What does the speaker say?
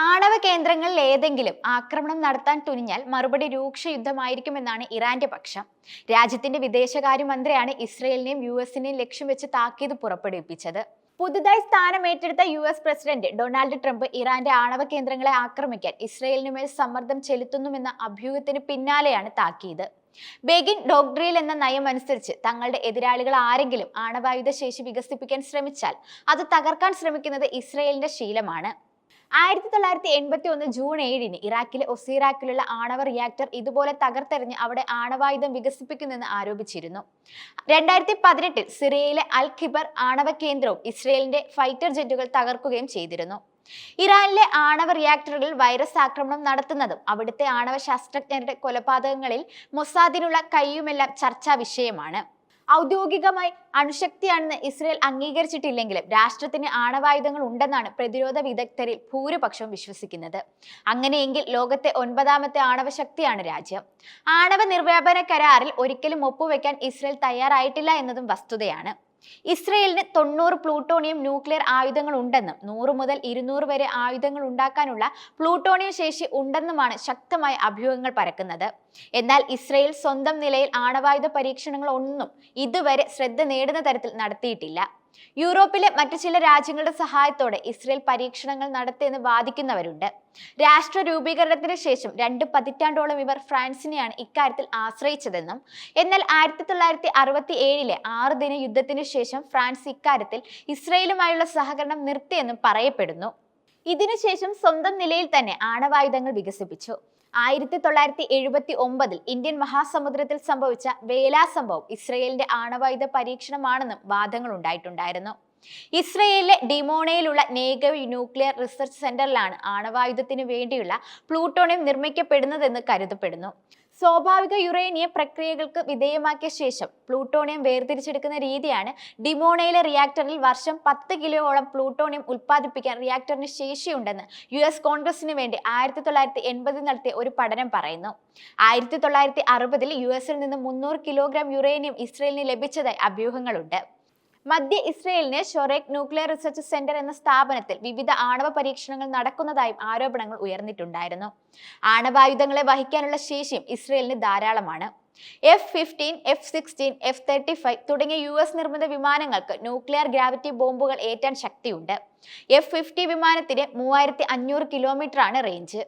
ആണവ കേന്ദ്രങ്ങളിൽ ഏതെങ്കിലും ആക്രമണം നടത്താൻ തുനിഞ്ഞാൽ മറുപടി രൂക്ഷ യുദ്ധമായിരിക്കുമെന്നാണ് ഇറാന്റെ പക്ഷം. രാജ്യത്തിന്റെ വിദേശകാര്യമന്ത്രിയാണ് ഇസ്രയേലിനെയും US-നെയും ലക്ഷ്യം വെച്ച് താക്കീത് പുറപ്പെടുവിപ്പിച്ചത്. പുതുതായി സ്ഥാനമേറ്റെടുത്ത US പ്രസിഡന്റ് ഡൊണാൾഡ് ട്രംപ് ഇറാന്റെ ആണവ കേന്ദ്രങ്ങളെ ആക്രമിക്കാൻ ഇസ്രയേലിനുമേൽ സമ്മർദ്ദം ചെലുത്തുന്നുവെന്ന അഭ്യൂഹത്തിന് പിന്നാലെയാണ് താക്കീത്. ബെഗിൻ ഡോക്ട്രിൻ എന്ന നയം അനുസരിച്ച് തങ്ങളുടെ എതിരാളികൾ ആരെങ്കിലും ആണവായുധ ശേഷി വികസിപ്പിക്കാൻ ശ്രമിച്ചാൽ അത് തകർക്കാൻ ശ്രമിക്കുന്നത് ഇസ്രയേലിന്റെ ശീലമാണ്. 1981 ജൂൺ 7-ന് ഇറാഖിലെ ഒസീറാക്കിലുള്ള ആണവ റിയാക്ടർ ഇതുപോലെ തകർത്തെറിഞ്ഞ് അവിടെ ആണവായുധം വികസിപ്പിക്കുന്നെന്ന് ആരോപിച്ചിരുന്നു. 2018-ൽ സിറിയയിലെ അൽ ഖിബർ ആണവ കേന്ദ്രവും ഇസ്രയേലിന്റെ ഫൈറ്റർ ജെറ്റുകൾ തകർക്കുകയും ചെയ്തിരുന്നു. ഇറാനിലെ ആണവ റിയാക്ടറുകളിൽ വൈറസ് ആക്രമണം നടത്തുന്നതും അവിടുത്തെ ആണവ ശാസ്ത്രജ്ഞരുടെ കൊലപാതകങ്ങളിൽ മൊസാദിനുള്ള കൈയുമെല്ലാം ചർച്ചാ വിഷയമാണ്. ഔദ്യോഗികമായി അണുശക്തിയാണെന്ന് ഇസ്രയേൽ അംഗീകരിച്ചിട്ടില്ലെങ്കിലും രാഷ്ട്രത്തിന് ആണവായുധങ്ങൾ ഉണ്ടെന്നാണ് പ്രതിരോധ വിദഗ്ധരിൽ ഭൂരിപക്ഷവും വിശ്വസിക്കുന്നത്. അങ്ങനെയെങ്കിൽ ലോകത്തെ 9ാമത്തെ ആണവ ശക്തിയാണ് രാജ്യം. ആണവ നിർവ്യാപന കരാറിൽ ഒരിക്കലും ഒപ്പുവെക്കാൻ ഇസ്രയേൽ തയ്യാറായിട്ടില്ല എന്നതും വസ്തുതയാണ്. ഇസ്രയേലിന് 90 പ്ലൂട്ടോണിയം ന്യൂക്ലിയർ ആയുധങ്ങൾ ഉണ്ടെന്നും 100 മുതൽ 200 വരെ ആയുധങ്ങൾ ഉണ്ടാക്കാനുള്ള പ്ലൂട്ടോണിയം ശേഷി ഉണ്ടെന്നുമാണ് ശക്തമായ അഭ്യൂഹങ്ങൾ പരക്കുന്നത്. എന്നാൽ ഇസ്രയേൽ സ്വന്തം നിലയിൽ ആണവായുധ പരീക്ഷണങ്ങൾ ഒന്നും ഇതുവരെ ശ്രദ്ധ നേടുന്ന തരത്തിൽ നടത്തിയിട്ടില്ല. യൂറോപ്പിലെ മറ്റു ചില രാജ്യങ്ങളുടെ സഹായത്തോടെ ഇസ്രയേൽ പരീക്ഷണങ്ങൾ നടത്തിയെന്ന് വാദിക്കുന്നവരുണ്ട്. രാഷ്ട്ര രൂപീകരണത്തിന് ശേഷം 2 പതിറ്റാണ്ടോളം ഇവർ ഫ്രാൻസിനെയാണ് ഇക്കാര്യത്തിൽ ആശ്രയിച്ചതെന്നും എന്നാൽ 1967-ലെ 6 ദിന യുദ്ധത്തിന് ശേഷം ഫ്രാൻസ് ഇക്കാര്യത്തിൽ ഇസ്രയേലുമായുള്ള സഹകരണം നിർത്തിയെന്നും പറയപ്പെടുന്നു. ഇതിനുശേഷം സ്വന്തം നിലയിൽ തന്നെ ആണവായുധങ്ങൾ വികസിപ്പിച്ചു. 1979-ൽ ഇന്ത്യൻ മഹാസമുദ്രത്തിൽ സംഭവിച്ച വേല സംഭവം ഇസ്രയേലിന്റെ ആണവായുധ പരീക്ഷണമാണെന്നും വാദങ്ങൾ ഉണ്ടായിട്ടുണ്ടായിരുന്നു. ഇസ്രയേലിലെ ഡിമോണയിലുള്ള നേഗവ് ന്യൂക്ലിയർ റിസർച്ച് സെന്ററിലാണ് ആണവായുധത്തിന് വേണ്ടിയുള്ള പ്ലൂട്ടോണിയം നിർമ്മിക്കപ്പെടുന്നതെന്ന് കരുതപ്പെടുന്നു. സ്വാഭാവിക യുറേനിയം പ്രക്രിയകൾക്ക് വിധേയമാക്കിയ ശേഷം പ്ലൂട്ടോണിയം വേർതിരിച്ചെടുക്കുന്ന രീതിയാണ് ഡിമോണയിലെ റിയാക്ടറിൽ വർഷം 10 കിലോയോളം പ്ലൂട്ടോണിയം ഉൽപ്പാദിപ്പിക്കാൻ റിയാക്ടറിന് ശേഷിയുണ്ടെന്ന് US കോൺഗ്രസിന് വേണ്ടി 1980-ൽ നടത്തിയ ഒരു പഠനം പറയുന്നു. 1960-ൽ US-ൽ നിന്ന് 300 കിലോഗ്രാം യുറേനിയം ഇസ്രയേലിന് ലഭിച്ചതായി അഭ്യൂഹങ്ങളുണ്ട്. മധ്യ ഇസ്രയേലിലെ ഷൊറേക് ന്യൂക്ലിയർ റിസർച്ച് സെന്റർ എന്ന സ്ഥാപനത്തിൽ വിവിധ ആണവ പരീക്ഷണങ്ങൾ നടക്കുന്നതായും ആരോപണങ്ങൾ ഉയർന്നിട്ടുണ്ടായിരുന്നു. ആണവായുധങ്ങളെ വഹിക്കാനുള്ള ശേഷിയും ഇസ്രയേലിന് ധാരാളമാണ്. F-15, F-16, F-35 തുടങ്ങിയ US നിർമ്മിത വിമാനങ്ങൾക്ക് ന്യൂക്ലിയർ ഗ്രാവിറ്റി ബോംബുകൾ ഏറ്റാൻ ശക്തിയുണ്ട്. F-50 വിമാനത്തിന് 3500 കിലോമീറ്ററാണ് റേഞ്ച്.